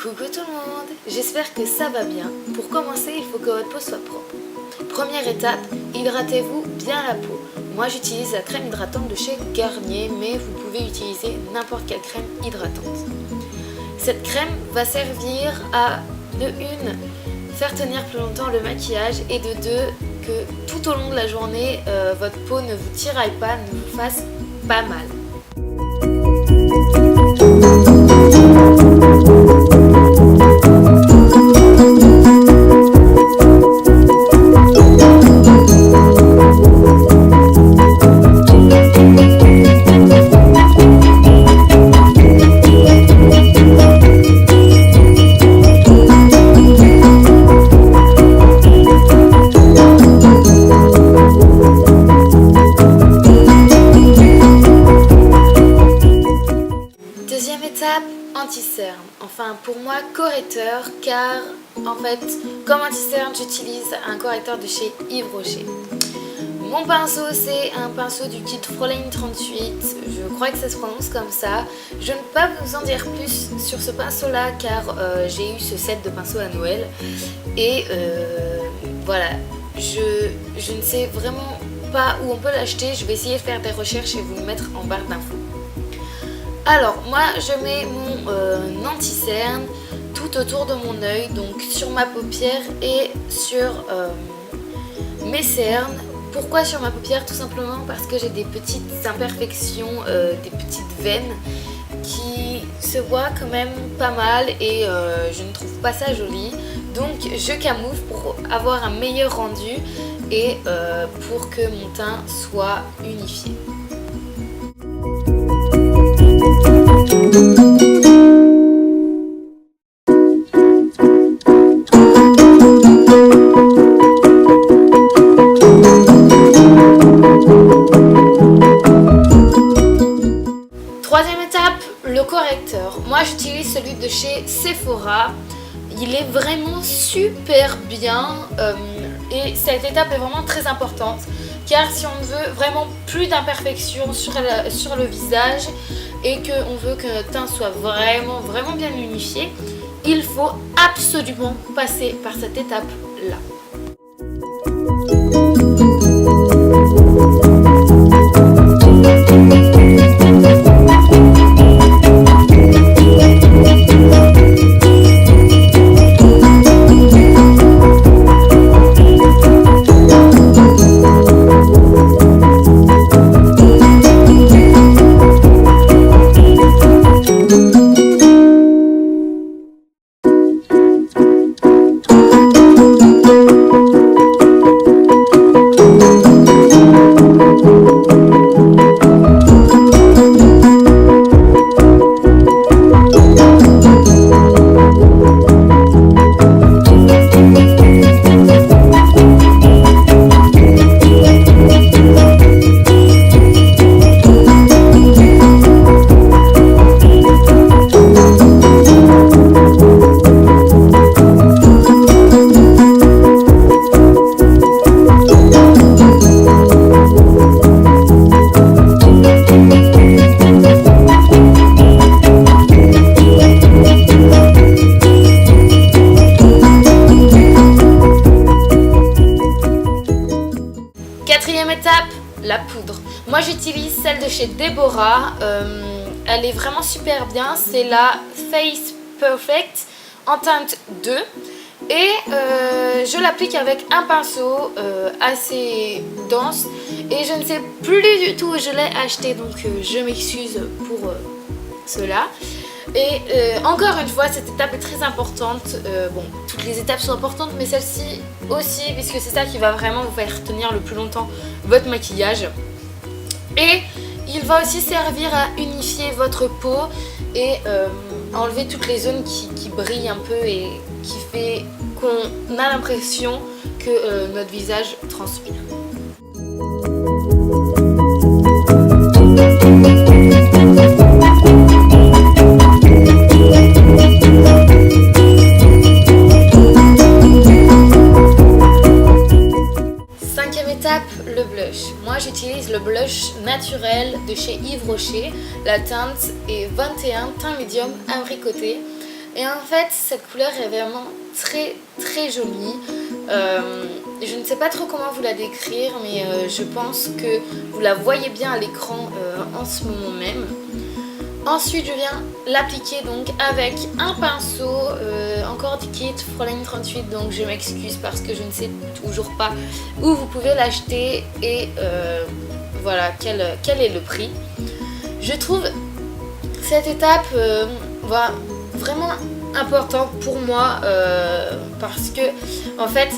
Coucou tout le monde, j'espère que ça va bien. Pour commencer, il faut que votre peau soit propre. Première étape, hydratez-vous bien la peau. Moi j'utilise la crème hydratante de chez Garnier, mais vous pouvez utiliser n'importe quelle crème hydratante. Cette crème va servir à, de une, faire tenir plus longtemps le maquillage et de deux, que tout au long de la journée, votre peau ne vous tiraille pas, ne vous fasse pas mal. Deuxième étape, anti-cerne. Enfin pour moi correcteur, car en fait comme anti-cerne j'utilise un correcteur de chez Yves Rocher. Mon pinceau c'est un pinceau du kit Fräulein 38, je crois que ça se prononce comme ça. Je ne peux pas vous en dire plus sur ce pinceau là car j'ai eu ce set de pinceaux à Noël et voilà, je ne sais vraiment pas où on peut l'acheter. Je vais essayer de faire des recherches et vous le mettre en barre d'infos. Alors moi je mets mon anti-cerne tout autour de mon œil, donc sur ma paupière et sur mes cernes. Pourquoi sur ma paupière? Tout simplement parce que j'ai des petites imperfections, des petites veines qui se voient quand même pas mal et je ne trouve pas ça joli. Donc je camoufle pour avoir un meilleur rendu et pour que mon teint soit unifié. Troisième étape, le correcteur. Moi j'utilise celui de chez Sephora. Il est vraiment super bien et cette étape est vraiment très importante car si on veut vraiment plus d'imperfections sur le visage et qu'on veut que notre teint soit vraiment bien unifié, il faut absolument passer par cette étape là. Quatrième étape, la poudre. Moi j'utilise celle de chez Deborah, elle est vraiment super bien, c'est la Face Perfect en teinte 2 et je l'applique avec un pinceau assez dense et je ne sais plus du tout où je l'ai acheté, donc je m'excuse pour cela. Et encore une fois, cette étape est très importante. Bon, toutes les étapes sont importantes, mais celle-ci aussi, puisque c'est ça qui va vraiment vous faire tenir le plus longtemps votre maquillage. Et il va aussi servir à unifier votre peau et enlever toutes les zones qui brillent un peu et qui fait qu'on a l'impression que notre visage transpire. Le blush. Moi j'utilise le blush naturel de chez Yves Rocher. La teinte est 21, teint médium abricoté. Et en fait cette couleur est vraiment très très jolie. Je ne sais pas trop comment vous la décrire, mais je pense que vous la voyez bien à l'écran en ce moment même. Ensuite je viens l'appliquer donc avec un pinceau encore du kit Fräulein 38, donc je m'excuse parce que je ne sais toujours pas où vous pouvez l'acheter et voilà quel est le prix. Je trouve cette étape vraiment importante pour moi parce que en fait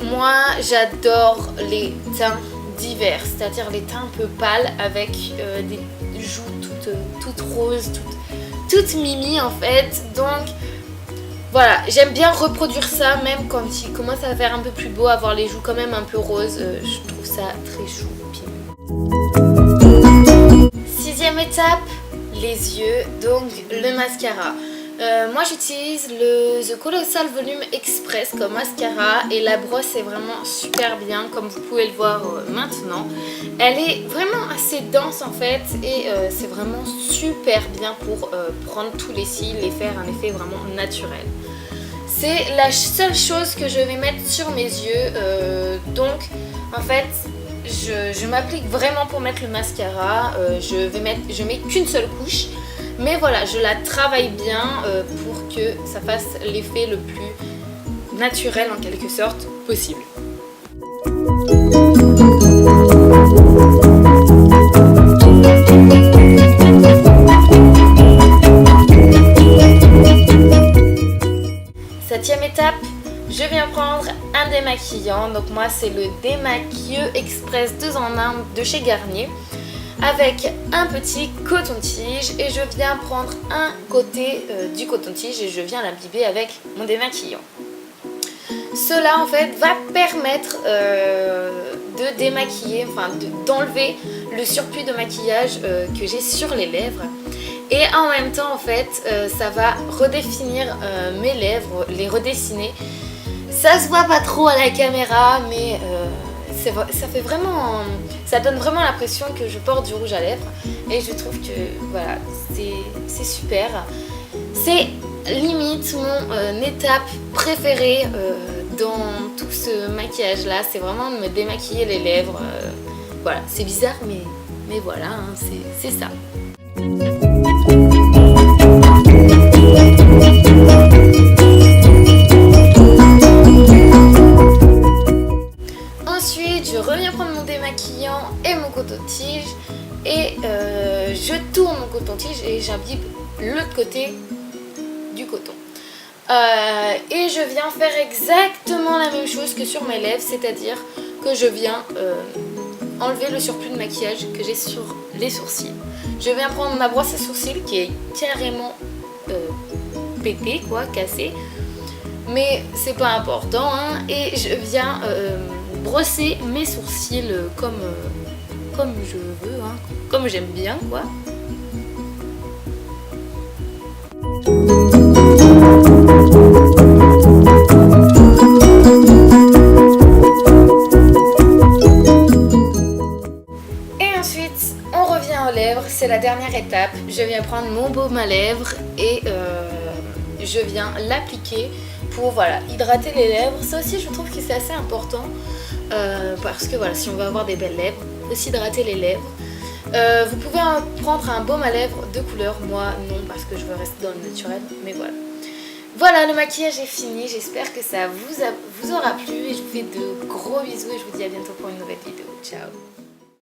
moi j'adore les teints divers, c'est-à-dire les teints un peu pâles avec des joues toutes roses, toutes mimi en fait. Donc voilà, j'aime bien reproduire ça même quand il commence à faire un peu plus beau, avoir les joues quand même un peu roses. Je trouve ça très chou. Sixième étape, les yeux, donc le mascara. Moi j'utilise le The Colossal Volume Express comme mascara et la brosse est vraiment super bien comme vous pouvez le voir maintenant. Elle est vraiment assez dense en fait et c'est vraiment super bien pour prendre tous les cils et faire un effet vraiment naturel. C'est la seule chose que je vais mettre sur mes yeux, donc en fait je m'applique vraiment pour mettre le mascara, je mets qu'une seule couche. Mais voilà, je la travaille bien pour que ça fasse l'effet le plus naturel en quelque sorte possible. Septième étape, je viens prendre un démaquillant. Donc moi c'est le Démaquilleux Express 2 en 1 de chez Garnier, avec un petit coton-tige et je viens prendre un côté du coton-tige et je viens l'imbiber avec mon démaquillant. Cela en fait va permettre de démaquiller, enfin d'enlever le surplus de maquillage que j'ai sur les lèvres. Et en même temps en fait ça va redéfinir mes lèvres, les redessiner. Ça se voit pas trop à la caméra mais ça fait vraiment, ça donne vraiment l'impression que je porte du rouge à lèvres et je trouve que voilà c'est super. C'est limite mon étape préférée dans tout ce maquillage là, c'est vraiment de me démaquiller les lèvres. Voilà, c'est bizarre mais voilà, hein, c'est ça. Ensuite, je reviens prendre mon démaquillant et mon coton-tige et je tourne mon coton-tige et j'imbibe l'autre côté du coton. Et je viens faire exactement la même chose que sur mes lèvres, c'est-à-dire que je viens enlever le surplus de maquillage que j'ai sur les sourcils. Je viens prendre ma brosse à sourcils qui est carrément pétée, quoi, cassée. Mais c'est pas important, hein, et je viens brosser mes sourcils comme je veux, hein, comme j'aime bien, quoi. Et ensuite, on revient aux lèvres, c'est la dernière étape. Je viens prendre mon baume à lèvres et je viens l'appliquer pour voilà, hydrater les lèvres. Ça aussi je trouve que c'est assez important parce que voilà, si on veut avoir des belles lèvres, il faut s'hydrater les lèvres. Vous pouvez prendre un baume à lèvres de couleur, moi non parce que je veux rester dans le naturel, mais voilà. Voilà, le maquillage est fini, j'espère que ça vous aura plu et je vous fais de gros bisous et je vous dis à bientôt pour une nouvelle vidéo. Ciao.